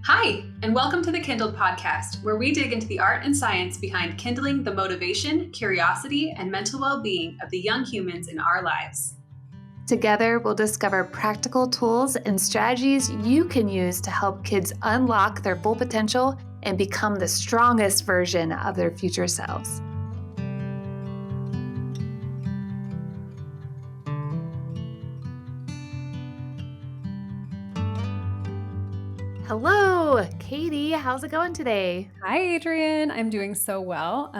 Hi, and welcome to the KindlED Podcast, where we dig into the art and science behind kindling the motivation, curiosity, and mental well-being of the young humans in our lives. Together, we'll discover practical tools and strategies you can use to help kids unlock their full potential and become the strongest version of their future selves. Hello, Kaity. How's it going today? Hi, Adriane. I'm doing so well.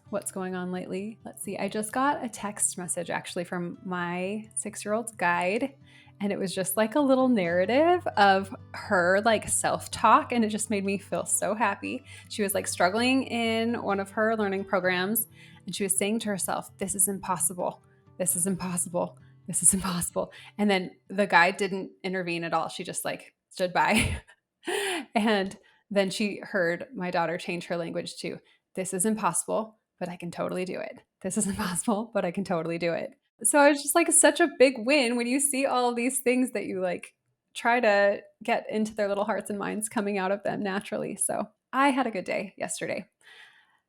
What's going on lately? Let's see. I just got a text message actually from my 6-year-old's guide, and it was just like a little narrative of her like self-talk, and it just made me feel so happy. She was like struggling in one of her learning programs, and she was saying to herself, "This is impossible. This is impossible. This is impossible." And then the guide didn't intervene at all. She just like stood by. And then she heard my daughter change her language to, "This is impossible, but I can totally do it. This is impossible, but I can totally do it." So it's just like such a big win when you see all of these things that you like try to get into their little hearts and minds coming out of them naturally. So I had a good day yesterday.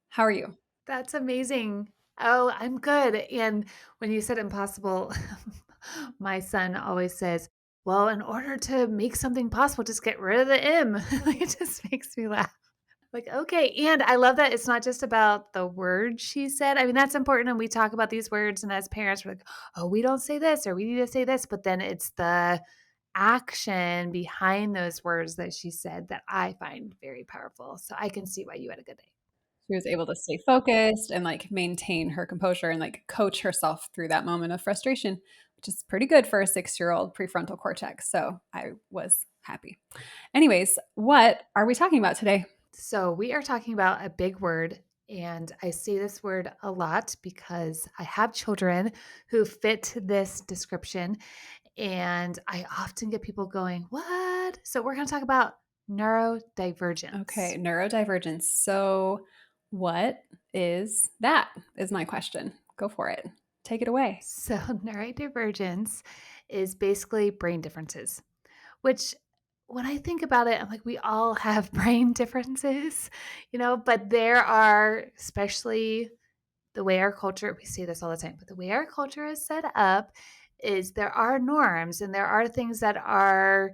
How are you? That's amazing. Oh, I'm good. And when you said impossible, my son always says, well, in order to make something possible, just get rid of the M. It just makes me laugh. Like, okay. And I love that it's not just about the word she said. I mean, that's important. And we talk about these words. And as parents, we're like, oh, we don't say this or we need to say this. But then it's the action behind those words that she said that I find very powerful. So I can see why you had a good day. She was able to stay focused and like maintain her composure and like coach herself through that moment of frustration, which is pretty good for a 6-year-old prefrontal cortex. So I was happy. Anyways, what are we talking about today? So we are talking about a big word. And I say this word a lot because I have children who fit this description. And I often get people going, what? So we're going to talk about neurodivergence. Okay, neurodivergence. So what is that? Is my question. Go for it. Take it away. So neurodivergence is basically brain differences, which when I think about it, I'm like, we all have brain differences, but there are, especially the way our culture, we say this all the time, but the way our culture is set up is there are norms and there are things that are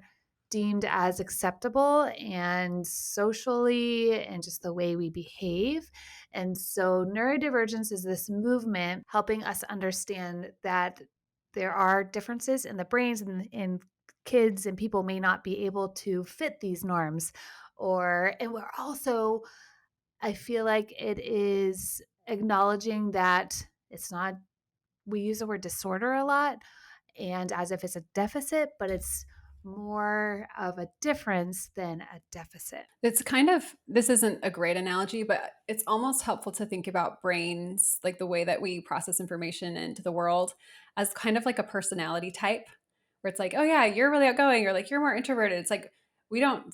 deemed as acceptable and socially and just the way we behave. And so neurodivergence is this movement helping us understand that there are differences in the brains and kids and people may not be able to fit these norms and we're also, I feel like it is acknowledging that it's not, we use the word disorder a lot and as if it's a deficit, but it's more of a difference than a deficit. It's kind of, this isn't a great analogy, but it's almost helpful to think about brains, like the way that we process information into the world, as kind of like a personality type, where it's like, oh yeah, you're really outgoing, or like you're more introverted. It's like we don't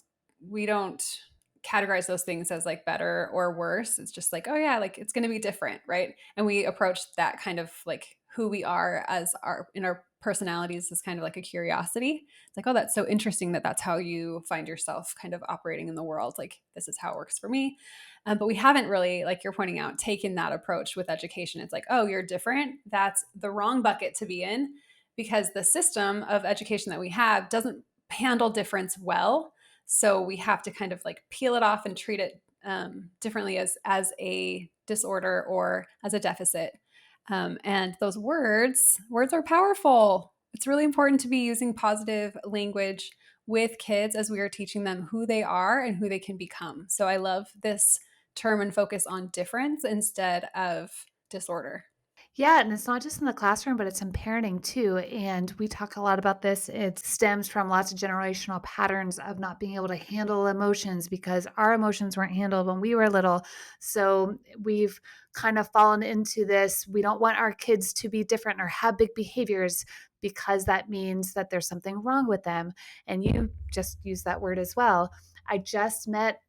categorize those things as like better or worse. It's just like, oh yeah, like it's going to be different, right? And we approach that kind of like who we are as our in our personalities as kind of like a curiosity. It's like, oh, that's so interesting that that's how you find yourself kind of operating in the world. Like, this is how it works for me. But we haven't really, like you're pointing out, taken that approach with education. It's like, oh, you're different. That's the wrong bucket to be in because the system of education that we have doesn't handle difference well. So we have to kind of like peel it off and treat it differently as a disorder or as a deficit. And those words are powerful. It's really important to be using positive language with kids as we are teaching them who they are and who they can become. So I love this term and focus on difference instead of disorder. Yeah, and it's not just in the classroom, but it's in parenting too. And we talk a lot about this. It stems from lots of generational patterns of not being able to handle emotions because our emotions weren't handled when we were little. So we've kind of fallen into this. We don't want our kids to be different or have big behaviors because that means that there's something wrong with them. And you just used that word as well. I just met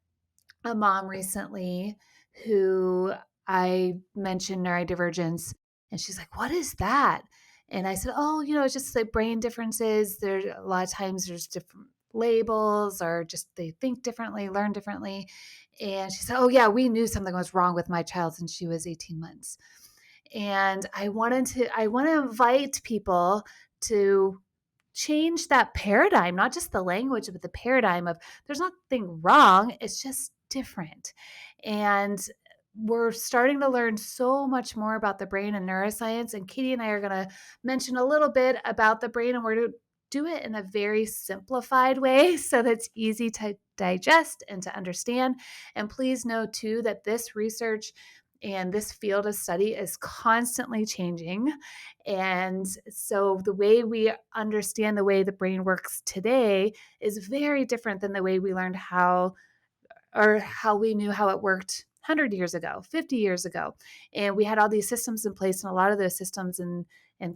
a mom recently who I mentioned neurodivergence and she's like, what is that? And I said, oh, it's just like brain differences. There's a lot of times there's different labels or just they think differently, learn differently. And she said, oh yeah, we knew something was wrong with my child since she was 18 months. And I want to invite people to change that paradigm, not just the language, but the paradigm of there's nothing wrong. It's just different. And we're starting to learn so much more about the brain and neuroscience. And Kaity and I are going to mention a little bit about the brain, and we're going to do it in a very simplified way so that's easy to digest and to understand. And please know too that this research and this field of study is constantly changing. And so the way we understand the way the brain works today is very different than the way we learned how we knew how it worked 100 years ago, 50 years ago. And we had all these systems in place, and a lot of those systems and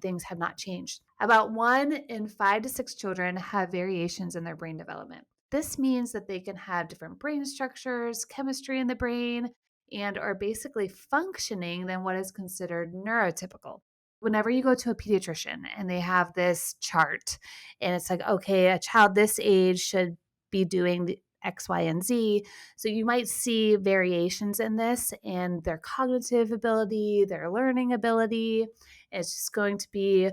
things have not changed. About 1 in 5 to 6 children have variations in their brain development. This means that they can have different brain structures, chemistry in the brain, and are basically functioning than what is considered neurotypical. Whenever you go to a pediatrician and they have this chart, and it's like, okay, a child this age should be doing the X, Y, and Z. So you might see variations in this and their cognitive ability, their learning ability. It's just going to be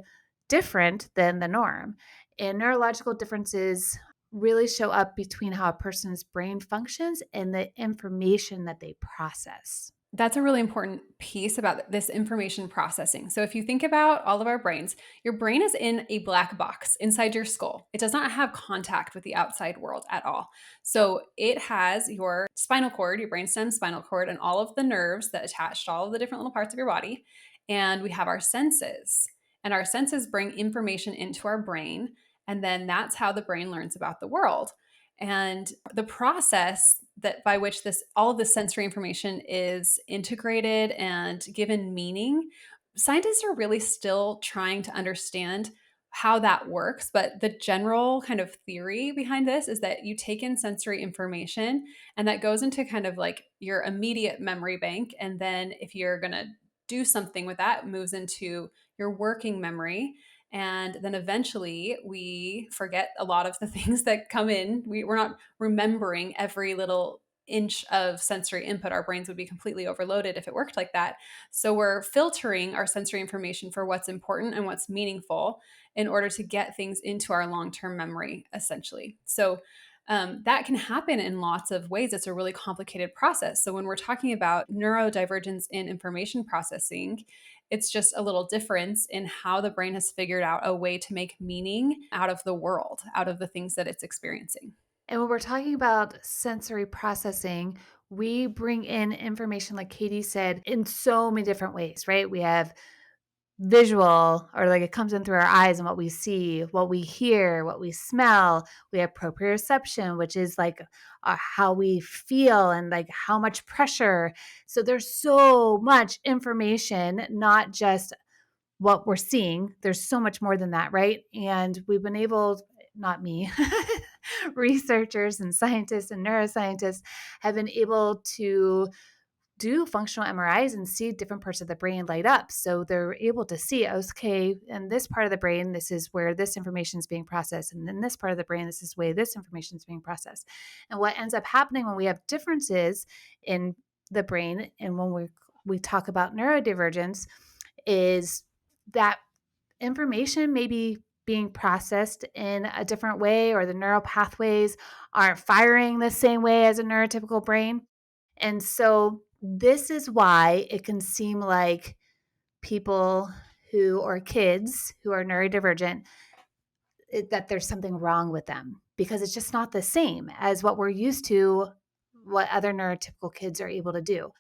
different than the norm. And neurological differences really show up between how a person's brain functions and the information that they process. That's a really important piece about this information processing. So if you think about all of our brains, your brain is in a black box inside your skull. It does not have contact with the outside world at all. So it has your spinal cord, your brainstem spinal cord, and all of the nerves that attach to all of the different little parts of your body. And we have our senses. And our senses bring information into our brain. And then that's how the brain learns about the world. And the process that by which all of the sensory information is integrated and given meaning, scientists are really still trying to understand how that works. But the general kind of theory behind this is that you take in sensory information and that goes into kind of like your immediate memory bank. And then if you're going to do something with that, it moves into your working memory. And then eventually we forget a lot of the things that come in. We're not remembering every little inch of sensory input. Our brains would be completely overloaded if it worked like that. So we're filtering our sensory information for what's important and what's meaningful in order to get things into our long-term memory, essentially. So that can happen in lots of ways. It's a really complicated process. So when we're talking about neurodivergence in information processing, it's just a little difference in how the brain has figured out a way to make meaning out of the world, out of the things that it's experiencing. And when we're talking about sensory processing, we bring in information, like Kaity said, in so many different ways, right? We have visual, or like it comes in through our eyes and what we see, what we hear, what we smell. We have proprioception, which is like how we feel and like how much pressure. So there's so much information, not just what we're seeing. There's so much more than that, right? And we've been able, not me, researchers and scientists and neuroscientists have been able to do functional MRIs and see different parts of the brain light up. So they're able to see, okay, in this part of the brain, this is where this information is being processed. And in this part of the brain, this is where this information is being processed. And what ends up happening when we have differences in the brain, and when we talk about neurodivergence, is that information may be being processed in a different way, or the neural pathways aren't firing the same way as a neurotypical brain. And so this is why it can seem like people or kids who are neurodivergent, that there's something wrong with them, because it's just not the same as what we're used to, what other neurotypical kids are able to do.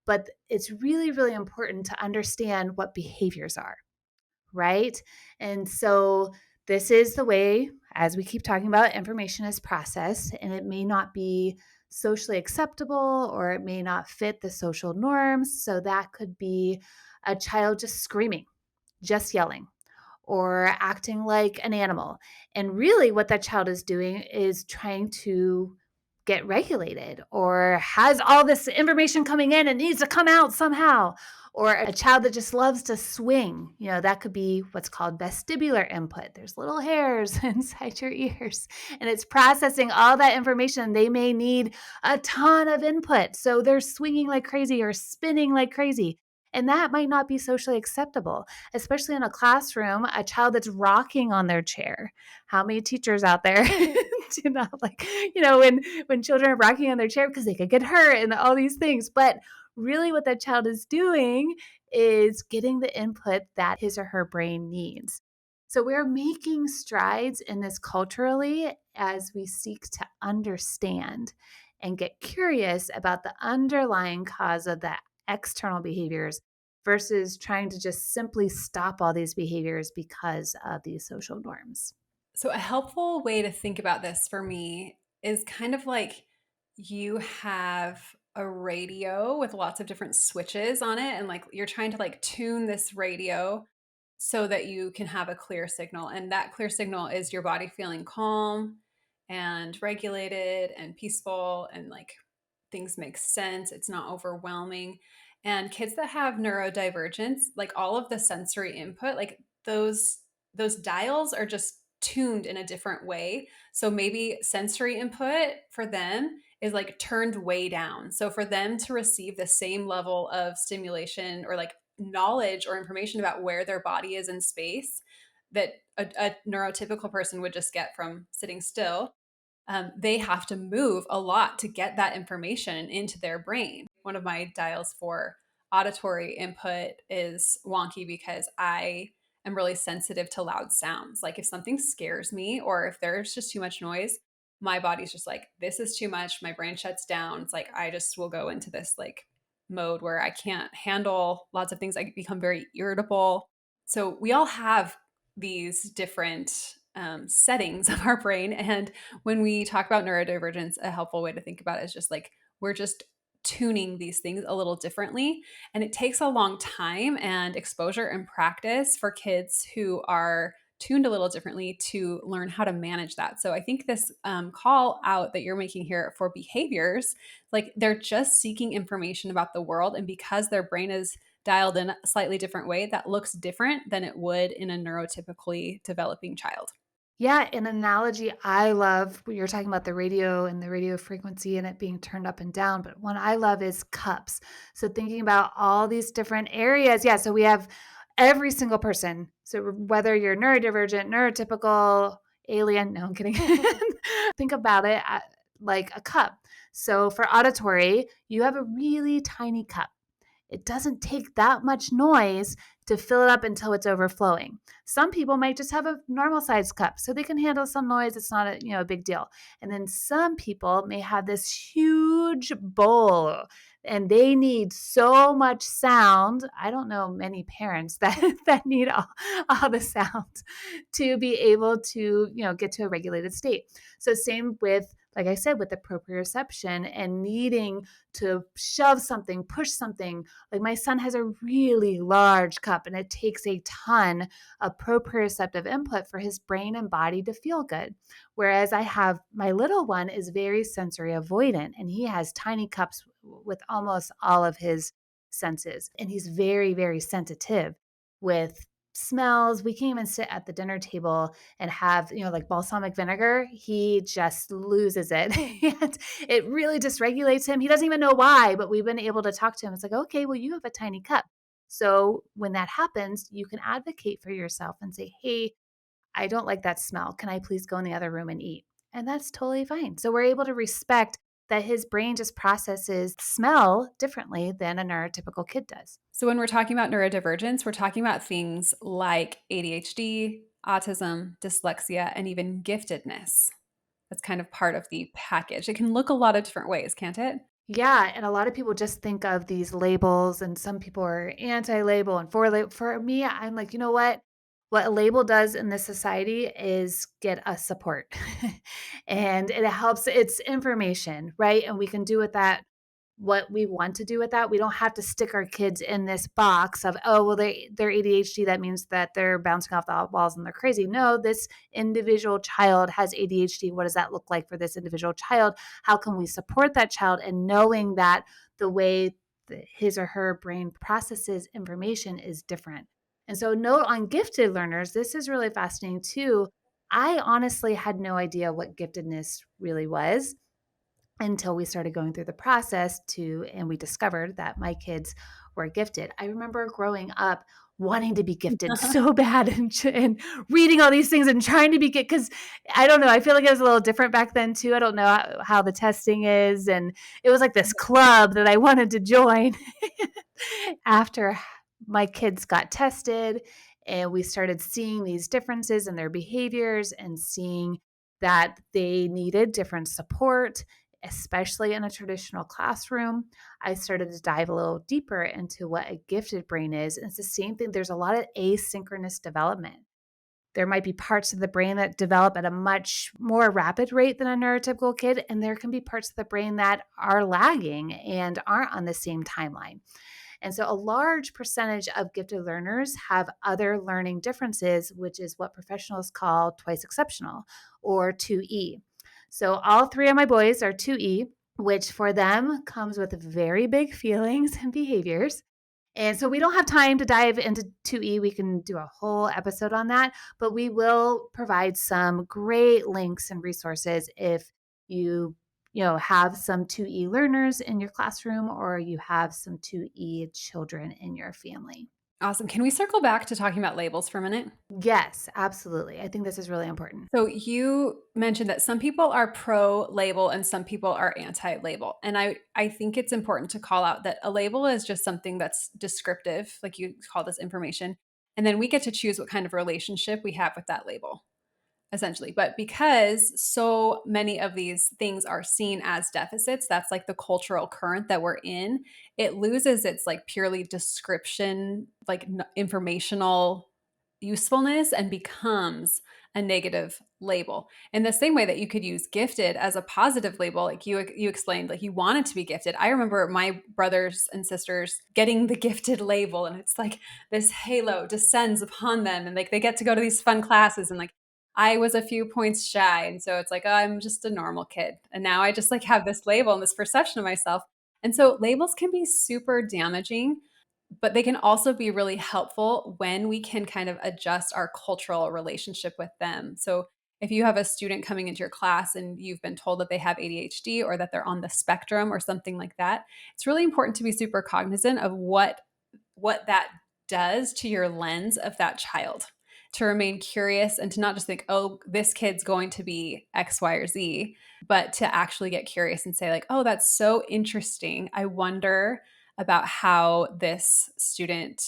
But it's really, really important to understand what behaviors are, right? And so this is the way, as we keep talking about, information is processed, and it may not be socially acceptable, or it may not fit the social norms. So that could be a child just screaming, just yelling, or acting like an animal. And really what that child is doing is trying to get regulated or has all this information coming in and needs to come out somehow. Or a child that just loves to swing, that could be what's called vestibular input. There's little hairs inside your ears and it's processing all that information. They may need a ton of input. So they're swinging like crazy or spinning like crazy. And that might not be socially acceptable, especially in a classroom, a child that's rocking on their chair. How many teachers out there do not like, when children are rocking on their chair because they could get hurt and all these things. But really what that child is doing is getting the input that his or her brain needs. So we're making strides in this culturally as we seek to understand and get curious about the underlying cause of the external behaviors versus trying to just simply stop all these behaviors because of these social norms. So a helpful way to think about this for me is kind of like you have a radio with lots of different switches on it, and like you're trying to like tune this radio so that you can have a clear signal. And that clear signal is your body feeling calm and regulated and peaceful, and like things make sense. It's not overwhelming. And kids that have neurodivergence, like all of the sensory input, like those dials are just tuned in a different way. So maybe sensory input for them is like turned way down. So for them to receive the same level of stimulation or like knowledge or information about where their body is in space that a neurotypical person would just get from sitting still, they have to move a lot to get that information into their brain. One of my dials for auditory input is wonky because I am really sensitive to loud sounds. Like if something scares me or if there's just too much noise, my body's just like, this is too much. My brain shuts down. It's like I just will go into this like mode where I can't handle lots of things. I become very irritable. So we all have these different settings of our brain. And when we talk about neurodivergence, a helpful way to think about it is just like we're just tuning these things a little differently. And it takes a long time and exposure and practice for kids who are tuned a little differently to learn how to manage that. So I think this call out that you're making here for behaviors, like they're just seeking information about the world. And because their brain is dialed in a slightly different way, that looks different than it would in a neurotypically developing child. Yeah, an analogy I love, you're talking about the radio and the radio frequency and it being turned up and down, but one I love is cups. So thinking about all these different areas. Yeah, so we have every single person. So whether you're neurodivergent, neurotypical, alien, no, I'm kidding. Think about it like a cup. So for auditory, you have a really tiny cup. It doesn't take that much noise to fill it up until it's overflowing. Some people might just have a normal sized cup so they can handle some noise. It's not a big deal. And then some people may have this huge bowl and they need so much sound. I don't know many parents that need all the sound to be able to, get to a regulated state. So same with, like I said, with the proprioception and needing to shove something, push something. Like my son has a really large cup and it takes a ton of proprioceptive input for his brain and body to feel good. Whereas I have my little one is very sensory avoidant and he has tiny cups with almost all of his senses. And he's very, very sensitive with smells. We can't even sit at the dinner table and have, like balsamic vinegar. He just loses it. And it really dysregulates him. He doesn't even know why, but we've been able to talk to him. It's like, okay, well, you have a tiny cup. So when that happens, you can advocate for yourself and say, hey, I don't like that smell. Can I please go in the other room and eat? And that's totally fine. So we're able to respect that his brain just processes smell differently than a neurotypical kid does. So when we're talking about neurodivergence, we're talking about things like ADHD, autism, dyslexia, and even giftedness. That's kind of part of the package. It can look a lot of different ways, can't it? Yeah, and a lot of people just think of these labels, and some people are anti-label and for label. For me, I'm like, you know what? What a label does in this society is get us support. And it helps, it's information, right? And we can do with that what we want to do with that. We don't have to stick our kids in this box of, oh, well, they're ADHD. That means that they're bouncing off the walls and they're crazy. No, this individual child has ADHD. What does that look like for this individual child? How can we support that child? And knowing that the way that his or her brain processes information is different. And so, note on gifted learners, this is really fascinating too. I honestly had no idea what giftedness really was until we started going through the process and we discovered that my kids were gifted. I remember growing up wanting to be gifted so bad and reading all these things and trying to be gifted because I don't know, I feel like it was a little different back then too. I don't know how the testing is. And it was like this club that I wanted to join after my kids got tested and we started seeing these differences in their behaviors and seeing that they needed different support, especially in a traditional classroom. I started to dive a little deeper into what a gifted brain is. And it's the same thing. There's a lot of asynchronous development. There might be parts of the brain that develop at a much more rapid rate than a neurotypical kid. And there can be parts of the brain that are lagging and aren't on the same timeline. And so a large percentage of gifted learners have other learning differences, which is what professionals call twice exceptional or 2E. So all three of my boys are 2E, which for them comes with very big feelings and behaviors. And so we don't have time to dive into 2E. We can do a whole episode on that, but we will provide some great links and resources if you have some 2E learners in your classroom or you have some 2E children in your family. Awesome. Can we circle back to talking about labels for a minute? Yes, absolutely. I think this is really important. So you mentioned that some people are pro-label and some people are anti-label. And I think it's important to call out that a label is just something that's descriptive, like you call this information. And then we get to choose what kind of relationship we have with that label, essentially. But because so many of these things are seen as deficits, that's like the cultural current that we're in, it loses its like purely description, like informational usefulness and becomes a negative label. In the same way that you could use gifted as a positive label, like you explained, like you wanted to be gifted. I remember my brothers and sisters getting the gifted label, and it's like this halo descends upon them, and like they get to go to these fun classes, and like I was a few points shy, and so it's like, oh, I'm just a normal kid, and now I just like have this label and this perception of myself. And so labels can be super damaging, but they can also be really helpful when we can kind of adjust our cultural relationship with them. So if you have a student coming into your class and you've been told that they have ADHD or that they're on the spectrum or something like that, it's really important to be super cognizant of what that does to your lens of that child, to remain curious and to not just think, oh, this kid's going to be X, Y, or Z, but to actually get curious and say like, oh, that's so interesting. I wonder about how this student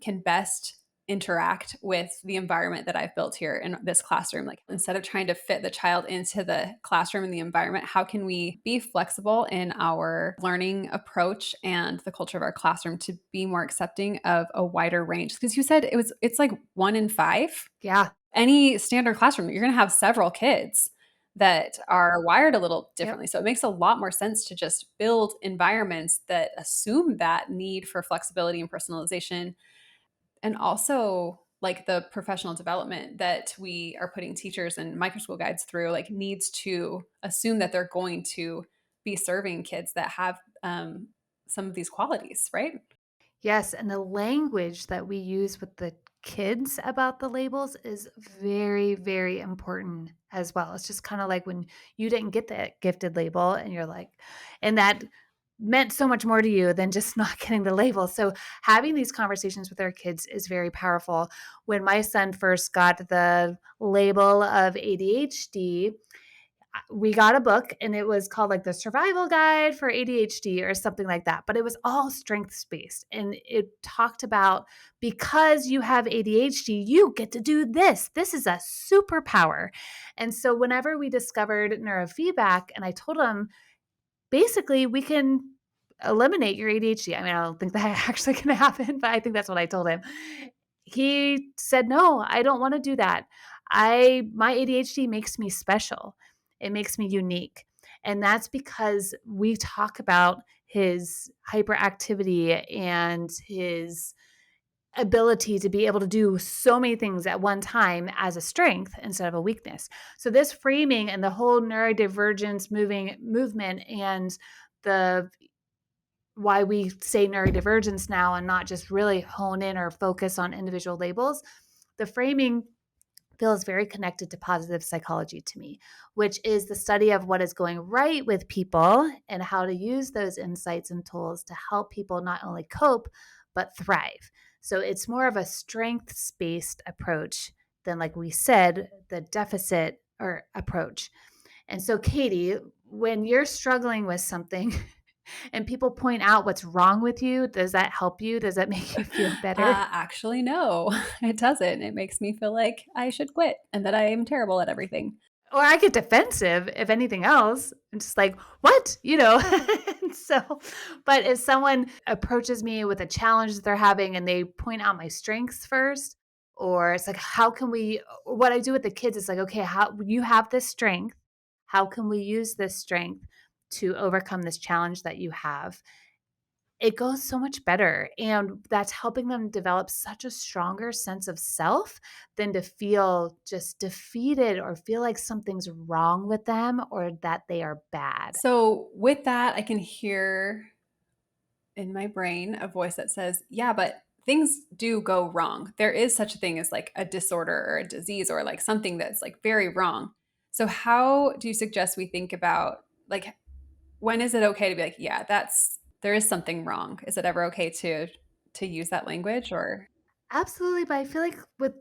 can best interact with the environment that I've built here in this classroom. Like instead of trying to fit the child into the classroom and the environment, how can we be flexible in our learning approach and the culture of our classroom to be more accepting of a wider range? Because you said it's like 1 in 5. Yeah. Any standard classroom, you're going to have several kids that are wired a little differently. Yep. So it makes a lot more sense to just build environments that assume that need for flexibility and personalization. And also like the professional development that we are putting teachers and microschool guides through, like needs to assume that they're going to be serving kids that have some of these qualities, right? Yes, and the language that we use with the kids about the labels is very, very important as well. It's just kind of like when you didn't get that gifted label and you're like, and that meant so much more to you than just not getting the label. So having these conversations with our kids is very powerful. When my son first got the label of ADHD, we got a book and it was called like the survival guide for ADHD or something like that, but it was all strengths based. And it talked about because you have ADHD, you get to do this. This is a superpower. And so whenever we discovered neurofeedback, and I told him, basically, we can eliminate your ADHD. I mean, I don't think that actually can happen, but I think that's what I told him. He said, no, I don't want to do that. My ADHD makes me special. It makes me unique. And that's because we talk about his hyperactivity and his ability to be able to do so many things at one time as a strength instead of a weakness. So this framing and the whole neurodivergence movement and the why we say neurodivergence now and not just really hone in or focus on individual labels, the framing feels very connected to positive psychology to me, which is the study of what is going right with people and how to use those insights and tools to help people not only cope, but thrive. So it's more of a strengths based approach than, like we said, the deficit or approach. And so, Kaity, when you're struggling with something and people point out what's wrong with you, does that help you? Does that make you feel better? Actually, no, it doesn't. It makes me feel like I should quit and that I am terrible at everything. Or I get defensive, if anything else. I'm just like, what? So, but if someone approaches me with a challenge that they're having and they point out my strengths first, or it's like, how can we, what I do with the kids is like, okay, how you have this strength. How can we use this strength to overcome this challenge that you have? It goes so much better. And that's helping them develop such a stronger sense of self than to feel just defeated or feel like something's wrong with them or that they are bad. So, with that, I can hear in my brain a voice that says, yeah, but things do go wrong. There is such a thing as like a disorder or a disease or like something that's like very wrong. So, how do you suggest we think about like when is it okay to be like, yeah, there is something wrong? Is it ever okay to use that language or Absolutely. But I feel like with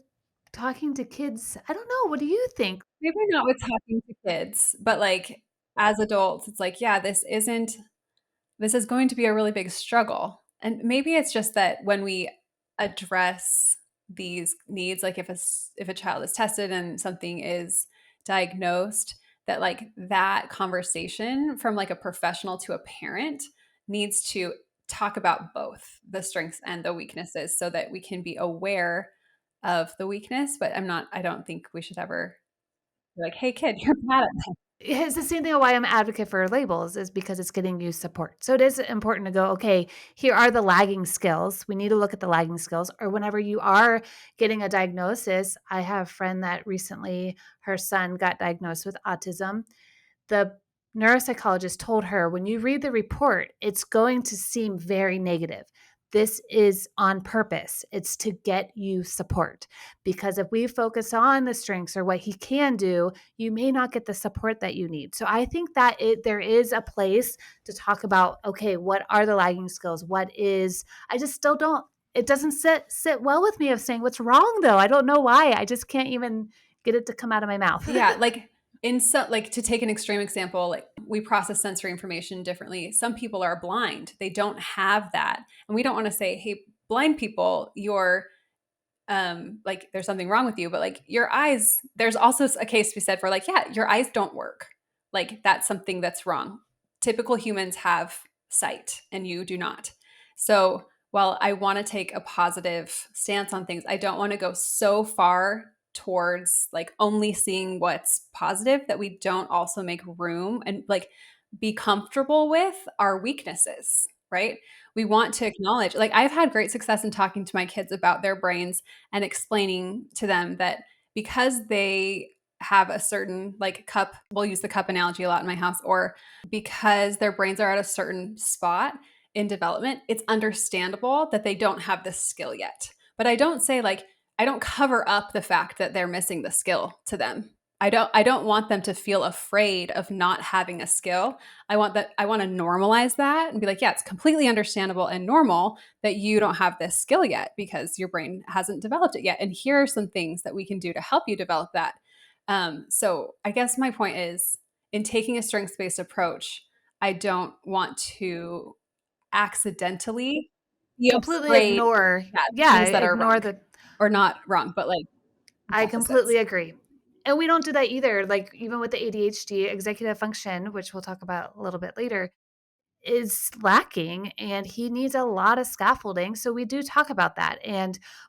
talking to kids, I don't know. What do you think? maybe not with talking to kids, but like as adults, it's like, yeah, this is going to be a really big struggle. And maybe it's just that when we address these needs, like if a child is tested and something is diagnosed, that like that conversation from like a professional to a parent needs to talk about both the strengths and the weaknesses so that we can be aware of the weakness. But I don't think we should ever be like, hey kid, you're bad at that. It's the same thing of why I'm an advocate for labels is because it's getting you support. So it is important to go, okay, here are the lagging skills. We need to look at the lagging skills. Or whenever you are getting a diagnosis, I have a friend that recently her son got diagnosed with autism. The neuropsychologist told her, when you read the report, it's going to seem very negative. This is on purpose. It's to get you support. Because if we focus on the strengths or what he can do, you may not get the support that you need. So I think that there is a place to talk about, okay, what are the lagging skills? I just still don't, it doesn't sit well with me of saying what's wrong though. I don't know why. I just can't even get it to come out of my mouth. Yeah, like like to take an extreme example, like we process sensory information differently. Some people are blind. They don't have that. And we don't want to say, "Hey, blind people, you're like there's something wrong with you," but like your eyes, there's also a case to be said for like, yeah, your eyes don't work. Like that's something that's wrong. Typical humans have sight and you do not. So, while I want to take a positive stance on things, I don't want to go so far towards like only seeing what's positive that we don't also make room and like be comfortable with our weaknesses, right? We want to acknowledge, like, I've had great success in talking to my kids about their brains and explaining to them that because they have a certain like cup, we'll use the cup analogy a lot in my house, or because their brains are at a certain spot in development, it's understandable that they don't have this skill yet. But I don't say like, I don't cover up the fact that they're missing the skill to them. I don't want them to feel afraid of not having a skill. I want to normalize that and be like, yeah, it's completely understandable and normal that you don't have this skill yet because your brain hasn't developed it yet. And here are some things that we can do to help you develop that. So I guess my point is in taking a strengths-based approach, I don't want to accidentally be Completely afraid ignore. that Yeah, things that are ignore wrong the or not wrong, but like I deficits. completely agree. And we don't do that either. Like even with the ADHD, executive function, which we'll talk about a little bit later, is lacking and he needs a lot of scaffolding. So we do talk about that.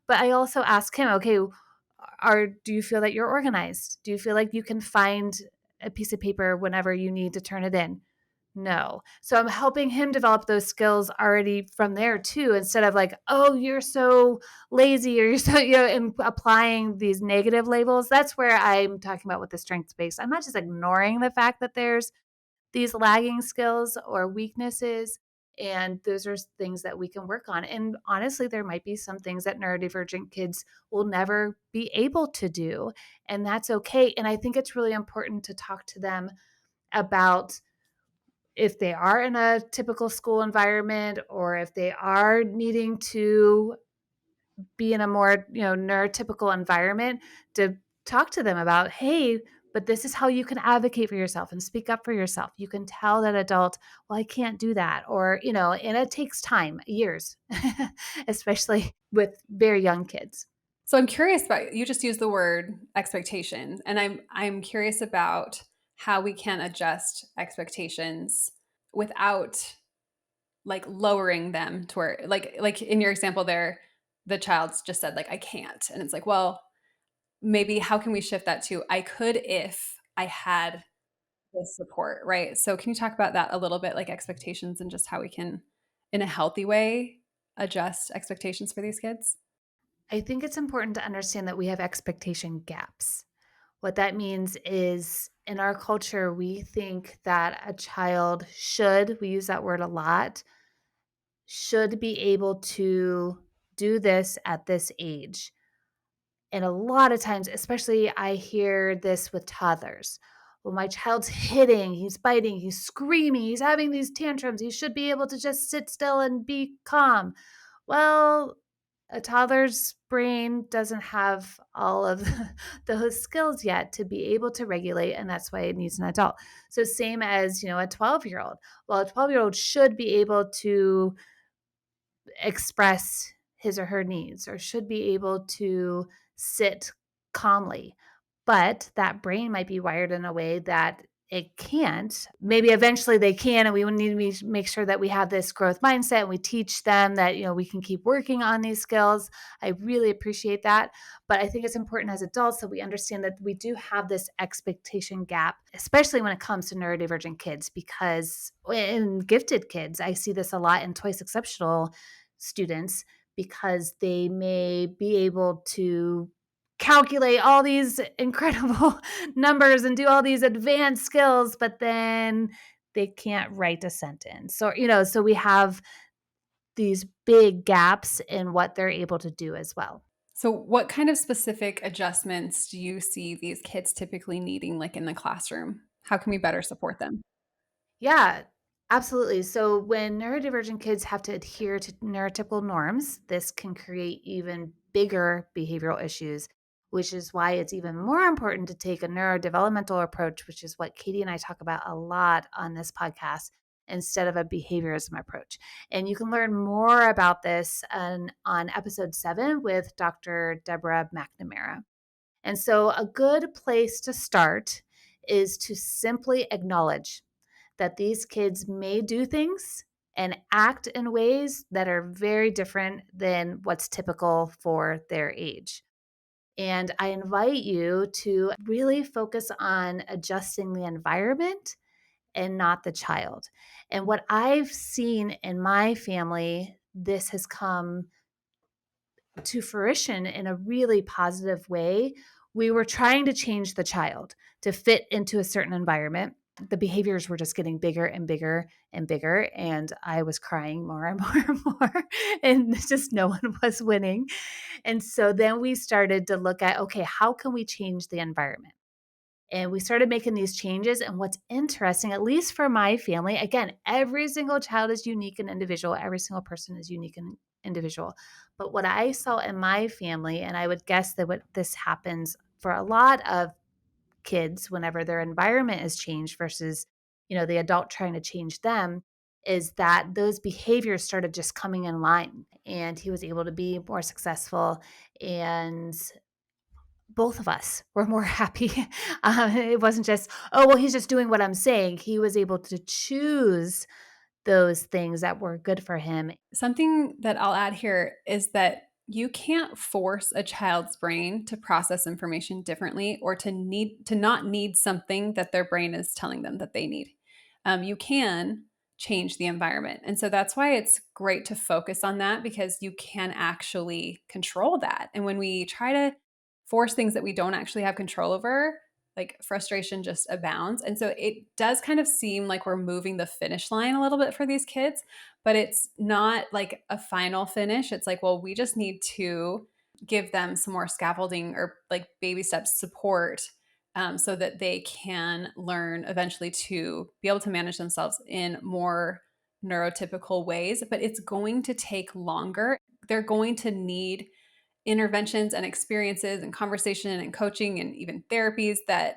But I also ask him, okay, do you feel that you're organized? Do you feel like you can find a piece of paper whenever you need to turn it in? No. So I'm helping him develop those skills already from there too, instead of like, oh, you're so lazy or you're so, and applying these negative labels. That's where I'm talking about with the strengths based. I'm not just ignoring the fact that there's these lagging skills or weaknesses. And those are things that we can work on. And honestly, there might be some things that neurodivergent kids will never be able to do. And that's okay. And I think it's really important to talk to them about if they are in a typical school environment or if they are needing to be in a more, neurotypical environment, to talk to them about, hey, but this is how you can advocate for yourself and speak up for yourself. You can tell that adult, well, I can't do that. Or, and it takes time, years, especially with very young kids. So I'm curious about, you just used the word expectation, and I'm curious about how we can adjust expectations without like lowering them to where like in your example there, the child's just said like I can't, and it's like, well, maybe how can we shift that to I could if I had this support, right? So can you talk about that a little bit, like expectations and just how we can in a healthy way adjust expectations for these kids? I think it's important to understand that we have expectation gaps. What that means is in our culture, we think that a child should, we use that word a lot, should be able to do this at this age. And a lot of times, especially I hear this with toddlers. Well, my child's hitting, he's biting, he's screaming, he's having these tantrums. He should be able to just sit still and be calm. Well, a toddler's brain doesn't have all of those skills yet to be able to regulate, and that's why it needs an adult. So same as, a 12-year-old. Well, a 12-year-old should be able to express his or her needs or should be able to sit calmly. But that brain might be wired in a way that it can't. Maybe eventually they can, and we need to make sure that we have this growth mindset and we teach them that, we can keep working on these skills. I really appreciate that. But I think it's important as adults that we understand that we do have this expectation gap, especially when it comes to neurodivergent kids, because in gifted kids, I see this a lot in twice exceptional students, because they may be able to calculate all these incredible numbers and do all these advanced skills, but then they can't write a sentence. Or, so we have these big gaps in what they're able to do as well. So what kind of specific adjustments do you see these kids typically needing, like in the classroom? How can we better support them? Yeah, absolutely. So when neurodivergent kids have to adhere to neurotypical norms, this can create even bigger behavioral issues, which is why it's even more important to take a neurodevelopmental approach, which is what Kaity and I talk about a lot on this podcast, instead of a behaviorism approach. And you can learn more about this on episode 7 with Dr. Deborah McNamara. And so a good place to start is to simply acknowledge that these kids may do things and act in ways that are very different than what's typical for their age. And I invite you to really focus on adjusting the environment and not the child. And what I've seen in my family, this has come to fruition in a really positive way. We were trying to change the child to fit into a certain environment. The behaviors were just getting bigger and bigger and bigger. And I was crying more and more and more. And just no one was winning. And so then we started to look at, okay, how can we change the environment? And we started making these changes. And what's interesting, at least for my family, again, every single child is unique and individual. Every single person is unique and individual. But what I saw in my family, and I would guess that what this happens for a lot of kids whenever their environment is changed versus, the adult trying to change them, is that those behaviors started just coming in line and he was able to be more successful, and both of us were more happy. It wasn't just, oh, well, he's just doing what I'm saying. He was able to choose those things that were good for him. Something that I'll add here is that you can't force a child's brain to process information differently or to not need something that their brain is telling them that they need. You can change the environment. And so that's why it's great to focus on that, because you can actually control that. And when we try to force things that we don't actually have control over, like frustration just abounds. And so it does kind of seem like we're moving the finish line a little bit for these kids, but it's not like a final finish. It's like, well, we just need to give them some more scaffolding or like baby steps support, so that they can learn eventually to be able to manage themselves in more neurotypical ways. But it's going to take longer. They're going to need interventions and experiences and conversation and coaching and even therapies that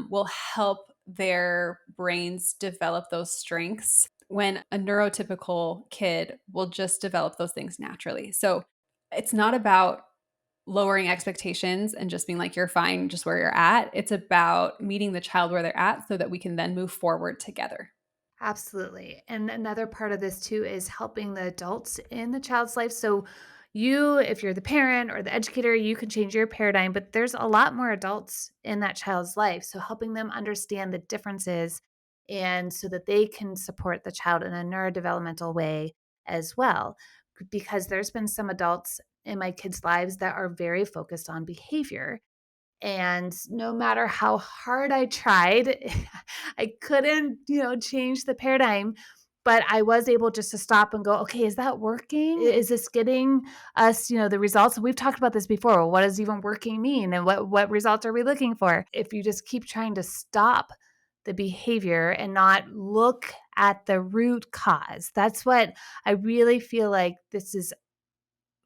will help their brains develop those strengths, when a neurotypical kid will just develop those things naturally. So it's not about lowering expectations and just being like, you're fine just where you're at. It's about meeting the child where they're at so that we can then move forward together. Absolutely. And another part of this too is helping the adults in the child's life. So you, if you're the parent or the educator, you can change your paradigm, but there's a lot more adults in that child's life. So helping them understand the differences and so that they can support the child in a neurodevelopmental way as well. Because there's been some adults in my kids' lives that are very focused on behavior. And no matter how hard I tried, I couldn't, change the paradigm. But I was able just to stop and go, okay, is that working? Is this getting us, the results? We've talked about this before. What does even working mean? And what results are we looking for? If you just keep trying to stop the behavior and not look at the root cause, that's what I really feel like this is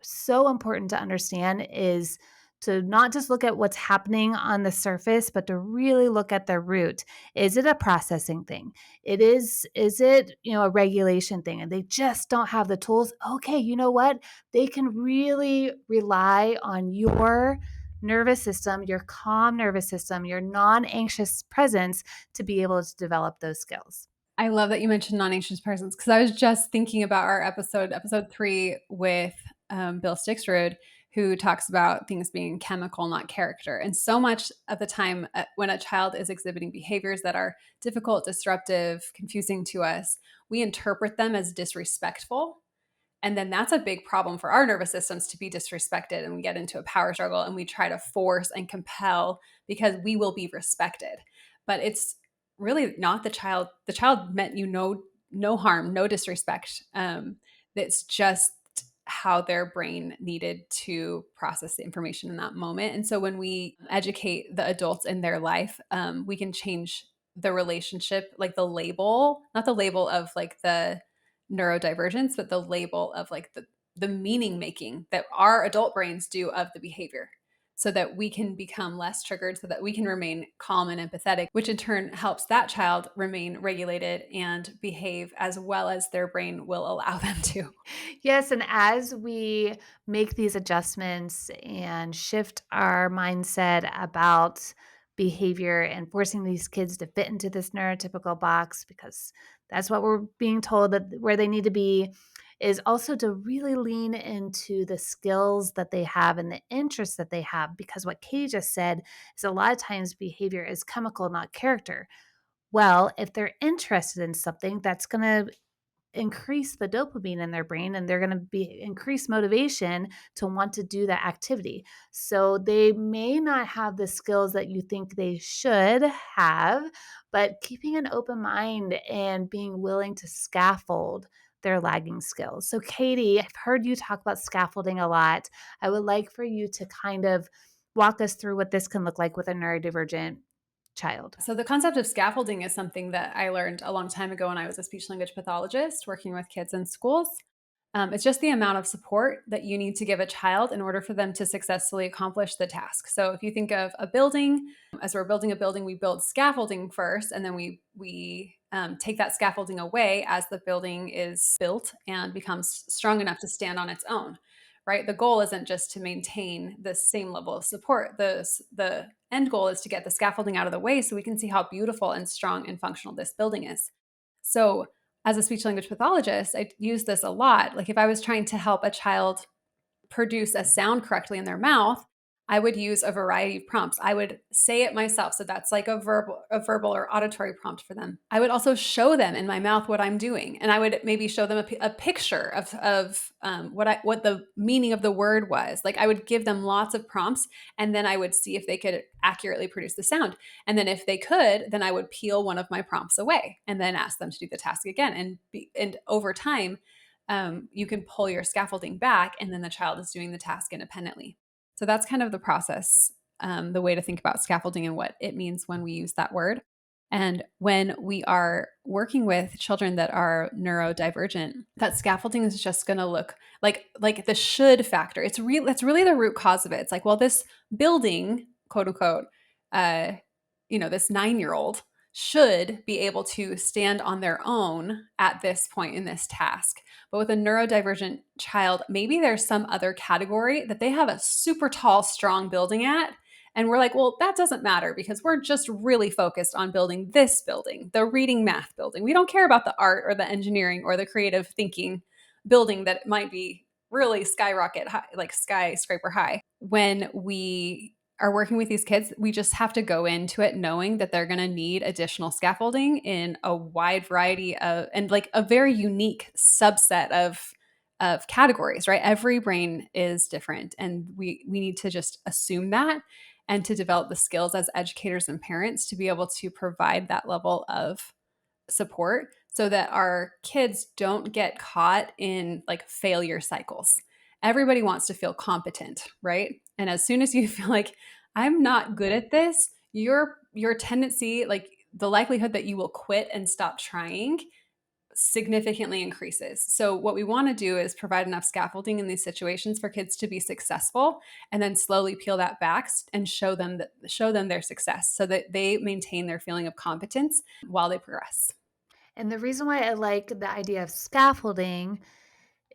so important to understand, is to not just look at what's happening on the surface, but to really look at the root. Is it a processing thing? Is it, a regulation thing? And they just don't have the tools. Okay, you know what? They can really rely on your nervous system, your calm nervous system, your non-anxious presence to be able to develop those skills. I love that you mentioned non-anxious presence, because I was just thinking about our episode 3 with Bill Stixrud, who talks about things being chemical, not character. And so much of the time when a child is exhibiting behaviors that are difficult, disruptive, confusing to us, we interpret them as disrespectful. And then that's a big problem for our nervous systems, to be disrespected. And we get into a power struggle and we try to force and compel because we will be respected. But it's really not the child. The child meant you no harm, no disrespect. It's just how their brain needed to process the information in that moment. And so when we educate the adults in their life, we can change the relationship, like the label, not the label of like the neurodivergence, but the label of like the meaning making that our adult brains do of the behavior, so that we can become less triggered, so that we can remain calm and empathetic, which in turn helps that child remain regulated and behave as well as their brain will allow them to. Yes, and as we make these adjustments and shift our mindset about behavior and forcing these kids to fit into this neurotypical box, because that's what we're being told that where they need to be, is also to really lean into the skills that they have and the interests that they have. Because what Katie just said is a lot of times behavior is chemical, not character. Well, if they're interested in something, that's going to increase the dopamine in their brain, and they're going to be increased motivation to want to do that activity. So they may not have the skills that you think they should have, but keeping an open mind and being willing to scaffold their lagging skills. So Katie, I've heard you talk about scaffolding a lot. I would like for you to kind of walk us through what this can look like with a neurodivergent child. So the concept of scaffolding is something that I learned a long time ago when I was a speech language pathologist working with kids in schools. It's just the amount of support that you need to give a child in order for them to successfully accomplish the task. So if you think of a building, as we're building a building, we build scaffolding first, and then we take that scaffolding away as the building is built and becomes strong enough to stand on its own. Right? The goal isn't just to maintain the same level of support. The end goal is to get the scaffolding out of the way so we can see how beautiful and strong and functional this building is. So as a speech language pathologist, I use this a lot. Like if I was trying to help a child produce a sound correctly in their mouth, I would use a variety of prompts. I would say it myself. So that's like a verbal or auditory prompt for them. I would also show them in my mouth what I'm doing. And I would maybe show them a picture of what the meaning of the word was. Like I would give them lots of prompts, and then I would see if they could accurately produce the sound. And then if they could, then I would peel one of my prompts away and then ask them to do the task again. And over time, you can pull your scaffolding back, and then the child is doing the task independently. So that's kind of the process, the way to think about scaffolding and what it means when we use that word. And when we are working with children that are neurodivergent, that scaffolding is just going to look like the should factor. That's really the root cause of it. It's like, well, this building, quote unquote, this 9-year-old should be able to stand on their own at this point in this task. But with a neurodivergent child, maybe there's some other category that they have a super tall, strong building at. And we're like, well, that doesn't matter because we're just really focused on building this building, the reading math building. We don't care about the art or the engineering or the creative thinking building that might be really skyrocket high, like skyscraper high. When we are working with these kids, we just have to go into it knowing that they're going to need additional scaffolding in a wide variety of, and like a very unique subset of categories, right? Every brain is different, and we need to just assume that and to develop the skills as educators and parents to be able to provide that level of support so that our kids don't get caught in like failure cycles. Everybody wants to feel competent, right? And as soon as you feel like I'm not good at this, your tendency, like the likelihood that you will quit and stop trying significantly increases. So what we want to do is provide enough scaffolding in these situations for kids to be successful, and then slowly peel that back and show them their success so that they maintain their feeling of competence while they progress. And the reason why I like the idea of scaffolding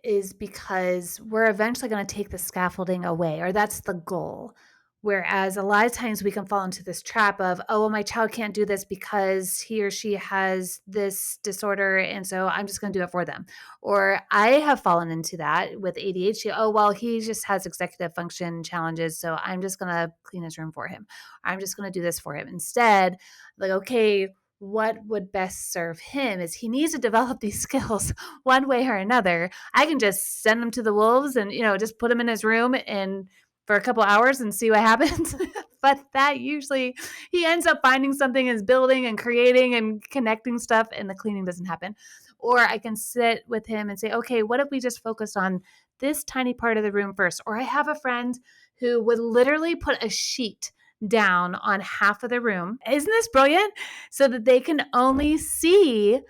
is because we're eventually going to take the scaffolding away, or that's the goal. Whereas a lot of times we can fall into this trap of, oh, well, my child can't do this because he or she has this disorder, and so I'm just going to do it for them. Or I have fallen into that with ADHD. Oh, well, he just has executive function challenges, so I'm just going to clean his room for him. I'm just going to do this for him. Instead, like, okay, what would best serve him is he needs to develop these skills one way or another. I can just send him to the wolves and, just put him in his room and for a couple hours and see what happens. But that usually he ends up finding something and building and creating and connecting stuff, and the cleaning doesn't happen. Or I can sit with him and say, okay, what if we just focus on this tiny part of the room first? Or I have a friend who would literally put a sheet down on half of the room. Isn't this brilliant? So that they can only see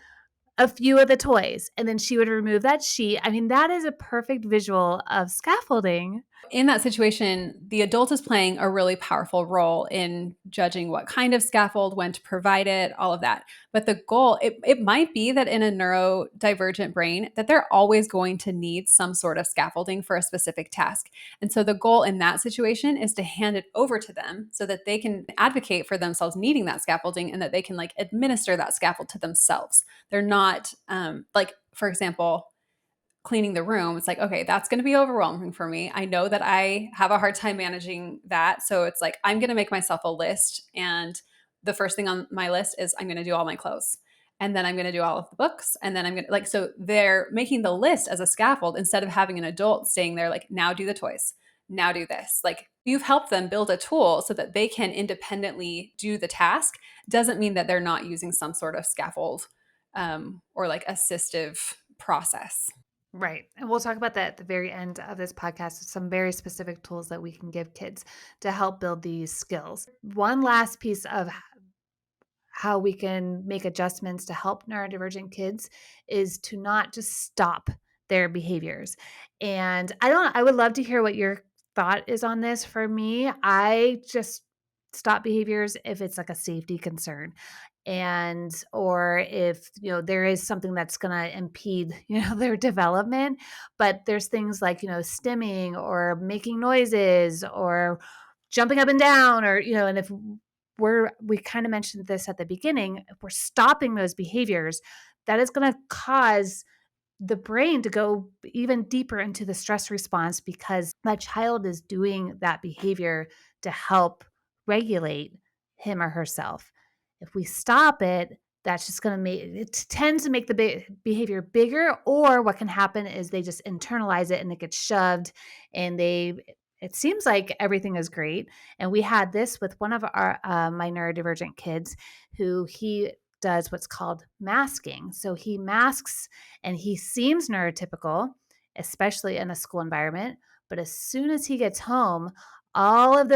a few of the toys. And then she would remove that sheet. I mean, that is a perfect visual of scaffolding. In that situation, the adult is playing a really powerful role in judging what kind of scaffold, when to provide it, all of that. But the goal, it might be that in a neurodivergent brain, that they're always going to need some sort of scaffolding for a specific task. And so the goal in that situation is to hand it over to them so that they can advocate for themselves needing that scaffolding, and that they can like administer that scaffold to themselves. They're not like, for example, cleaning the room. It's like, okay, that's going to be overwhelming for me. I know that I have a hard time managing that. So it's like, I'm going to make myself a list. And the first thing on my list is I'm going to do all my clothes. And then I'm going to do all of the books. And then I'm going to like, so they're making the list as a scaffold instead of having an adult staying there like, now do the toys, now do this. Like you've helped them build a tool so that they can independently do the task. Doesn't mean that they're not using some sort of scaffold or like assistive process. Right. And we'll talk about that at the very end of this podcast, some very specific tools that we can give kids to help build these skills. One last piece of how we can make adjustments to help neurodivergent kids is to not just stop their behaviors. And I would love to hear what your thought is on this. For me, I just stop behaviors if it's like a safety concern, or if there is something that's going to impede their development. But there's things like stimming or making noises or jumping up and down, or and if we kind of mentioned this at the beginning, if we're stopping those behaviors, that is going to cause the brain to go even deeper into the stress response because that child is doing that behavior to help regulate him or herself. If we stop it, that's just going to make it tends to make the behavior bigger, or what can happen is they just internalize it and it gets shoved and it seems like everything is great. And we had this with one of our my neurodivergent kids who he does what's called masking. So he masks and he seems neurotypical, especially in a school environment. But as soon as he gets home, all of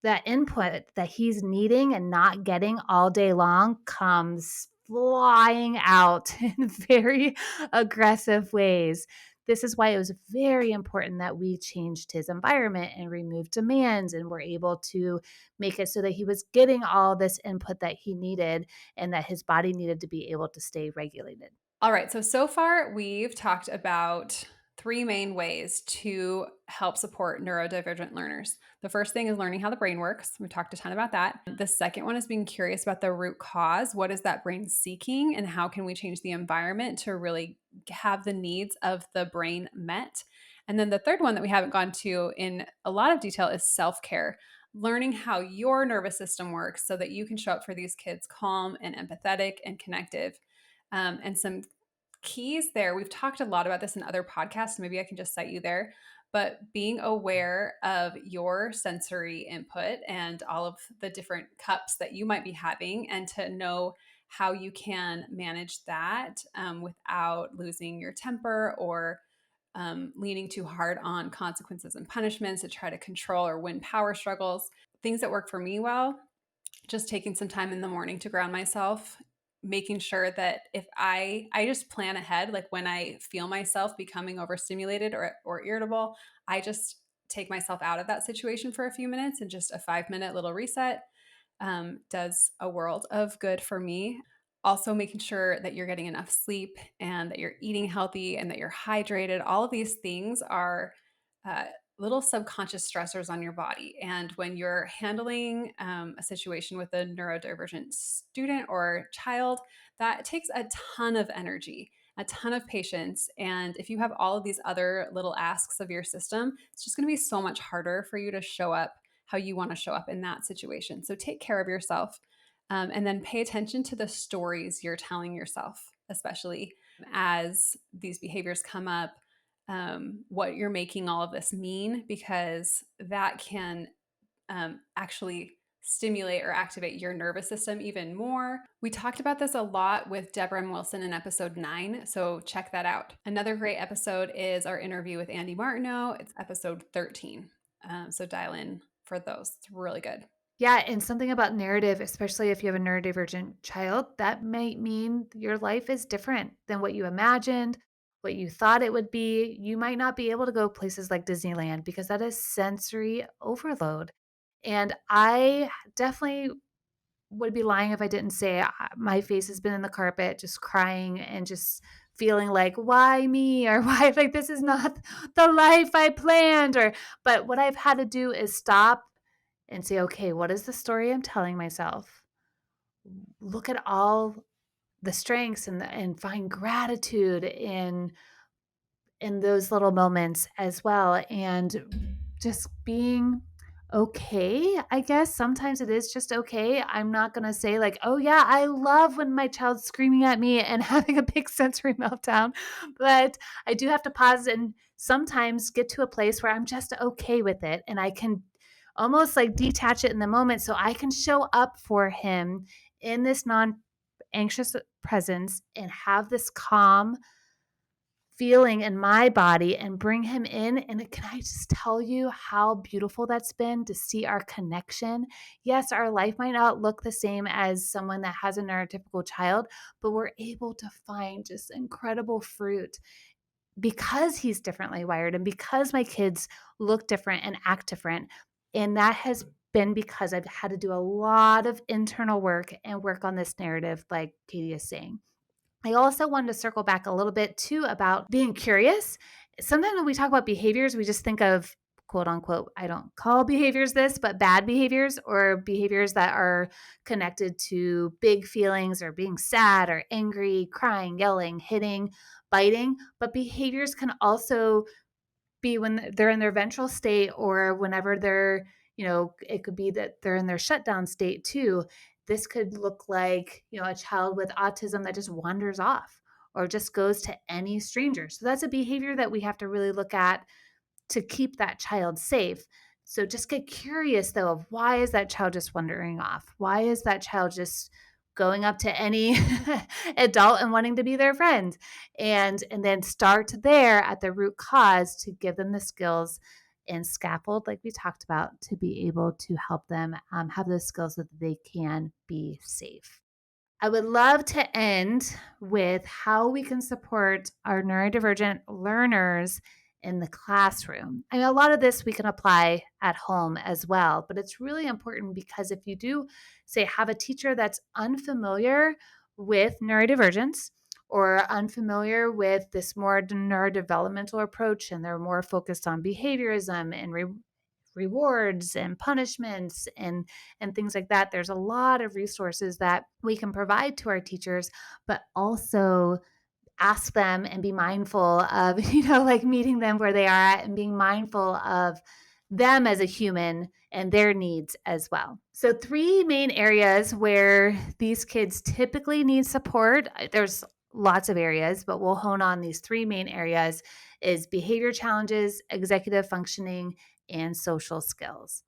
that input that he's needing and not getting all day long comes flying out in very aggressive ways. This is why it was very important that we changed his environment and removed demands and were able to make it so that he was getting all this input that he needed and that his body needed to be able to stay regulated. All right. So far we've talked about 3 main ways to help support neurodivergent learners. The first thing is learning how the brain works. We talked a ton about that. The second one is being curious about the root cause. What is that brain seeking, and how can we change the environment to really have the needs of the brain met? And then the third one that we haven't gone to in a lot of detail is self-care. Learning how your nervous system works so that you can show up for these kids calm and empathetic and connective. And some keys there. We've talked a lot about this in other podcasts. Maybe I can just cite you there. But being aware of your sensory input and all of the different cups that you might be having, and to know how you can manage that without losing your temper or leaning too hard on consequences and punishments to try to control or win power struggles. Things that work for me well, just taking some time in the morning to ground myself, making sure that if I just plan ahead, like when I feel myself becoming overstimulated or irritable, I just take myself out of that situation for a few minutes, and just a 5-minute little reset does a world of good for me. Also, making sure that you're getting enough sleep and that you're eating healthy and that you're hydrated. All of these things are little subconscious stressors on your body. And when you're handling a situation with a neurodivergent student or child, that takes a ton of energy, a ton of patience. And if you have all of these other little asks of your system, it's just going to be so much harder for you to show up how you want to show up in that situation. So take care of yourself, and then pay attention to the stories you're telling yourself, especially as these behaviors come up. What you're making all of this mean, because that can actually stimulate or activate your nervous system even more. We talked about this a lot with Deborah and Wilson in episode 9, so check that out. Another great episode is our interview with Andy Martineau. It's episode 13, so dial in for those. It's really good. Yeah, and something about narrative, especially if you have a neurodivergent child, that might mean your life is different than what you imagined, what you thought it would be. You might not be able to go places like Disneyland because that is sensory overload. And I definitely would be lying if I didn't say my face has been in the carpet, just crying and just feeling like, why me? Or why, like, this is not the life I planned. But what I've had to do is stop and say, okay, what is the story I'm telling myself? Look at all the strengths and find gratitude in those little moments as well. And just being okay, I guess. Sometimes it is just okay. I'm not going to say like, oh yeah, I love when my child's screaming at me and having a big sensory meltdown. But I do have to pause and sometimes get to a place where I'm just okay with it. And I can almost like detach it in the moment so I can show up for him in this non-anxious presence and have this calm feeling in my body and bring him in. And can I just tell you how beautiful that's been to see our connection? Yes, our life might not look the same as someone that has a neurotypical child, but we're able to find just incredible fruit because he's differently wired and because my kids look different and act different. And that has been because I've had to do a lot of internal work and work on this narrative, like Kaity is saying. I also wanted to circle back a little bit too about being curious. Sometimes when we talk about behaviors, we just think of quote unquote, I don't call behaviors this, but bad behaviors or behaviors that are connected to big feelings or being sad or angry, crying, yelling, hitting, biting. But behaviors can also be when they're in their ventral state or whenever they're, it could be that they're in their shutdown state too. This could look like, a child with autism that just wanders off or just goes to any stranger. So that's a behavior that we have to really look at to keep that child safe. So just get curious though of why is that child just wandering off? Why is that child just going up to any adult and wanting to be their friend? And then start there at the root cause to give them the skills and scaffold, like we talked about, to be able to help them have those skills so that they can be safe. I would love to end with how we can support our neurodivergent learners in the classroom. I mean, a lot of this we can apply at home as well, but it's really important because if you do, say, have a teacher that's unfamiliar with neurodivergence or unfamiliar with this more neurodevelopmental approach, and they're more focused on behaviorism and rewards and punishments and things like that, there's a lot of resources that we can provide to our teachers, but also ask them and be mindful of, like meeting them where they are at and being mindful of them as a human and their needs as well. So 3 main areas where these kids typically need support. There's lots of areas, but we'll hone on these 3 main areas is behavior challenges, executive functioning, and social skills.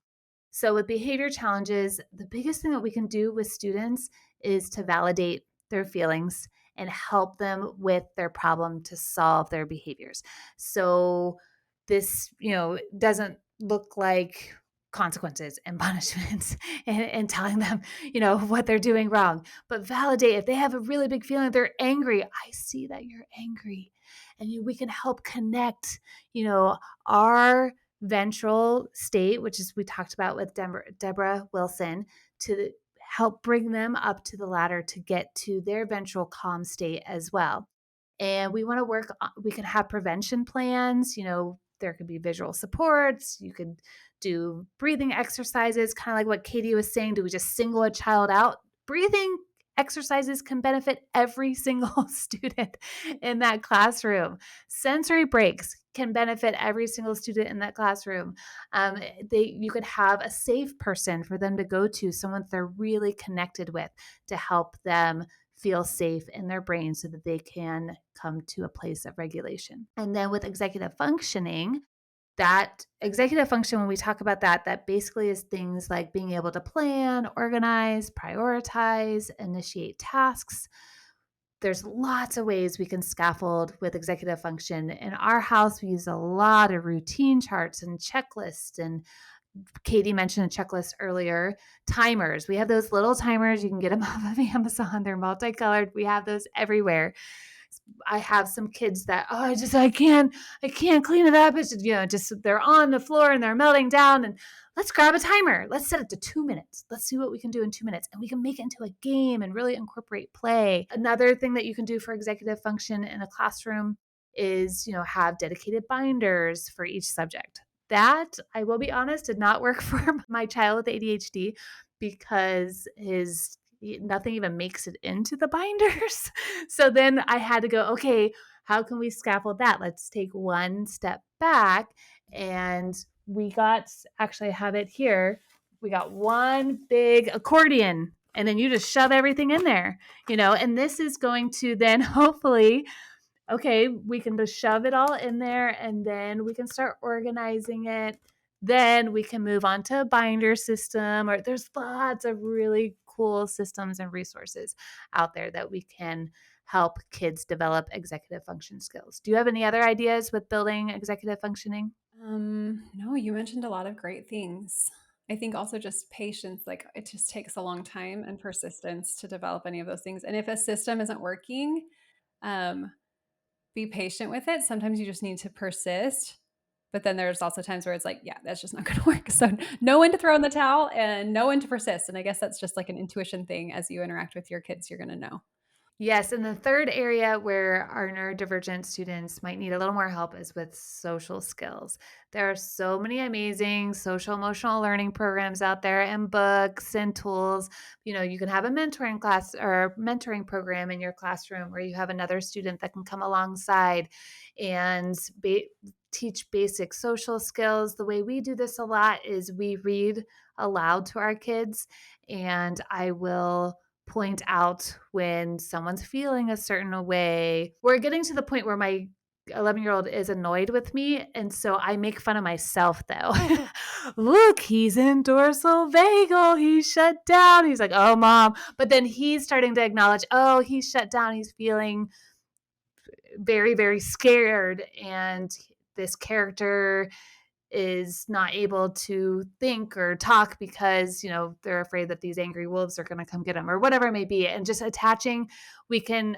So with behavior challenges, the biggest thing that we can do with students is to validate their feelings and help them with their problem to solve their behaviors. So this, doesn't look like consequences and punishments and telling them, what they're doing wrong, but validate if they have a really big feeling, they're angry. I see that you're angry. And we can help connect, our ventral state, which is we talked about with Deborah Wilson, to help bring them up to the ladder to get to their ventral calm state as well. And we want to work, we can have prevention plans, there could be visual supports, you could do breathing exercises, kind of like what Kaity was saying. Do we just single a child out? Breathing exercises can benefit every single student in that classroom. Sensory breaks can benefit every single student in that classroom. You could have a safe person for them to go to, someone that they're really connected with to help them feel safe in their brain so that they can come to a place of regulation. And then with executive functioning, that executive function, when we talk about that basically is things like being able to plan, organize, prioritize, initiate tasks. There's lots of ways we can scaffold with executive function. In our house, we use a lot of routine charts and checklists. And Kaity mentioned a checklist earlier. Timers. We have those little timers. You can get them off of Amazon. They're multicolored. We have those everywhere. I have some kids that, I can't clean it up. It's just they're on the floor and they're melting down. And let's grab a timer. Let's set it to 2 minutes. Let's see what we can do in 2 minutes. And we can make it into a game and really incorporate play. Another thing that you can do for executive function in a classroom is, have dedicated binders for each subject. That, I will be honest, did not work for my child with ADHD because nothing even makes it into the binders. So then I had to go, okay, how can we scaffold that? Let's take one step back. And actually I have it here. We got one big accordion and then you just shove everything in there, and this is going to then hopefully, okay, we can just shove it all in there and then we can start organizing it. Then we can move on to a binder system, or there's lots of really cool systems and resources out there that we can help kids develop executive function skills. Do you have any other ideas with building executive functioning? No, you mentioned a lot of great things. I think also just patience, like it just takes a long time and persistence to develop any of those things. And if a system isn't working, be patient with it. Sometimes you just need to persist. But then there's also times where it's like, yeah, that's just not going to work. So know when to throw in the towel and know when to persist. And I guess that's just like an intuition thing. As you interact with your kids, you're going to know. Yes, and the third area where our neurodivergent students might need a little more help is with social skills. There are so many amazing social emotional learning programs out there and books and tools. You can have a mentoring class or mentoring program in your classroom where you have another student that can come alongside and teach basic social skills. The way we do this a lot is we read aloud to our kids, and I will point out when someone's feeling a certain way. We're getting to the point where my 11-year-old is annoyed with me. And so I make fun of myself though. Look, he's in dorsal vagal. He's shut down. He's like, oh, mom. But then he's starting to acknowledge, oh, he's shut down. He's feeling very, very scared. And this character is not able to think or talk because they're afraid that these angry wolves are going to come get them or whatever it may be. And just attaching, we can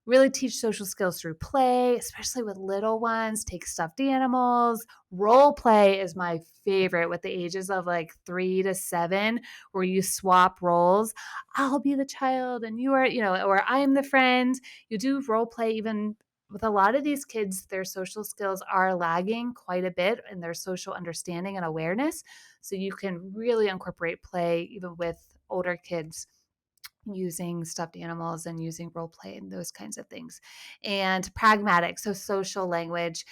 really teach social skills through play, especially with little ones. Take stuffed animals. Role play is my favorite with the ages of like 3 to 7, where you swap roles. I'll be the child and you are, or I am the friend. You do role play. Even with a lot of these kids, their social skills are lagging quite a bit in their social understanding and awareness. So you can really incorporate play even with older kids, using stuffed animals and using role play and those kinds of things. And pragmatic, so social language.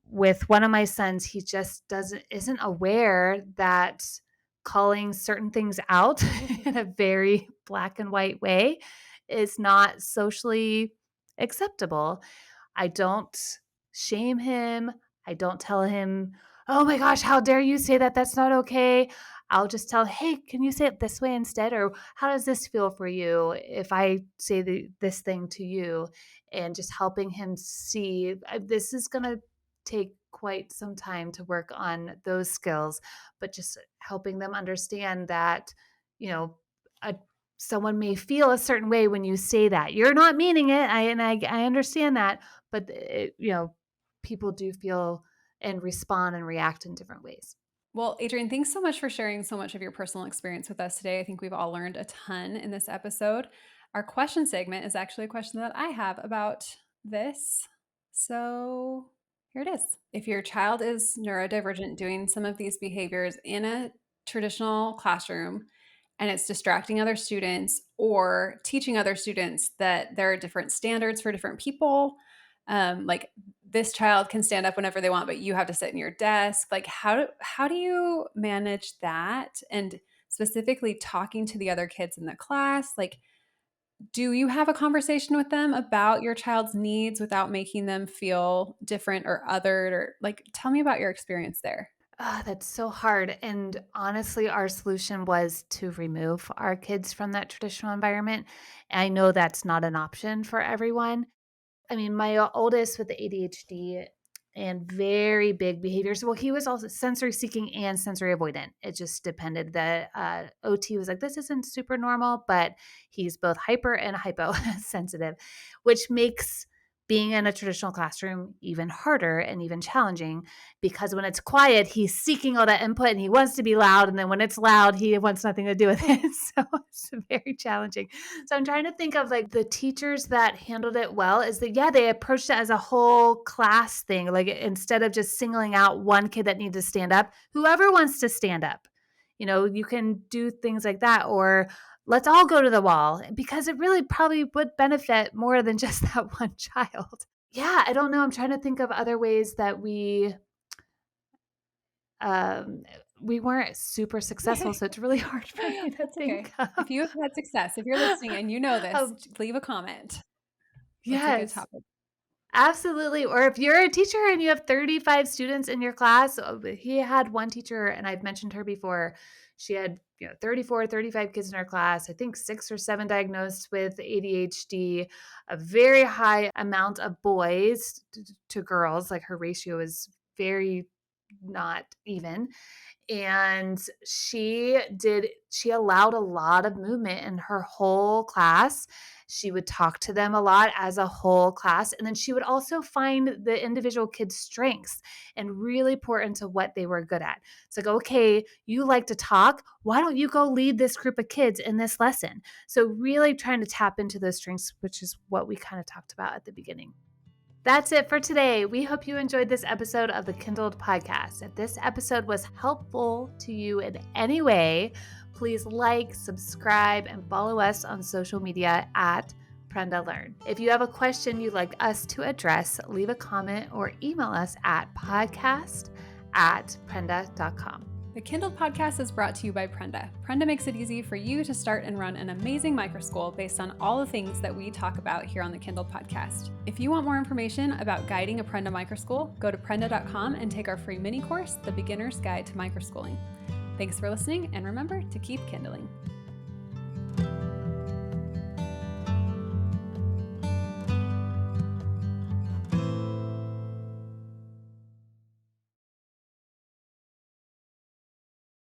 With one of my sons, he just isn't aware that calling certain things out in a very black and white way is not socially acceptable. I don't shame him. I don't tell him, oh my gosh, how dare you say that? That's not okay. I'll just tell, hey, can you say it this way instead? Or how does this feel for you if I say this thing to you? And just helping him see this is going to take quite some time to work on those skills, but just helping them understand that, you know, a someone may feel a certain way when you say that. You're not meaning it. I understand that, but people do feel and respond and react in different ways. Well, Adriane, thanks so much for sharing so much of your personal experience with us today. I think we've all learned a ton in this episode. Our question segment is actually a question that I have about this. So here it is. If your child is neurodivergent, doing some of these behaviors in a traditional classroom, and it's distracting other students or teaching other students that there are different standards for different people, like this child can stand up whenever they want, but you have to sit in your desk. Like how do you manage that? And specifically talking to the other kids in the class, like do you have a conversation with them about your child's needs without making them feel different or othered? Or like tell me about your experience there. That's so hard. And honestly, our solution was to remove our kids from that traditional environment. I know that's not an option for everyone. I mean, my oldest with the ADHD and very big behaviors. Well, he was also sensory seeking and sensory avoidant. It just depended. The OT was like, this isn't super normal, but he's both hyper and hyposensitive, which makes being in a traditional classroom even harder and even challenging, because when it's quiet, he's seeking all that input and he wants to be loud. And then when it's loud, he wants nothing to do with it. So it's very challenging. So I'm trying to think of like the teachers that handled it well is that, yeah, they approached it as a whole class thing. Like instead of just singling out one kid that needs to stand up, whoever wants to stand up, you can do things like that. Or let's all go to the wall, because it really probably would benefit more than just that one child. Yeah, I don't know. I'm trying to think of other ways that um, we weren't super successful, so it's really hard for me to That's okay. think of. If you have had success, if you're listening and you know this, Um, leave a comment. That's a good yes. topic. Absolutely. Or if you're a teacher and you have 35 students in your class, he had one teacher, and I've mentioned her before. She had 34, 35 kids in her class, I think 6 or 7 diagnosed with ADHD, a very high amount of boys to girls. Like her ratio is very not even. And she allowed a lot of movement in her whole class. She would talk to them a lot as a whole class. And then she would also find the individual kids' strengths and really pour into what they were good at. It's like, okay, you like to talk. Why don't you go lead this group of kids in this lesson? So really trying to tap into those strengths, which is what we kind of talked about at the beginning. That's it for today. We hope you enjoyed this episode of the KindlED Podcast. If this episode was helpful to you in any way, please like, subscribe, and follow us on social media at Prenda Learn. If you have a question you'd like us to address, leave a comment or email us at podcast@prenda.com. The KindlED Podcast is brought to you by Prenda. Prenda makes it easy for you to start and run an amazing microschool based on all the things that we talk about here on the KindlED Podcast. If you want more information about guiding a Prenda microschool, go to prenda.com and take our free mini course, The Beginner's Guide to Microschooling. Thanks for listening, and remember to keep kindling.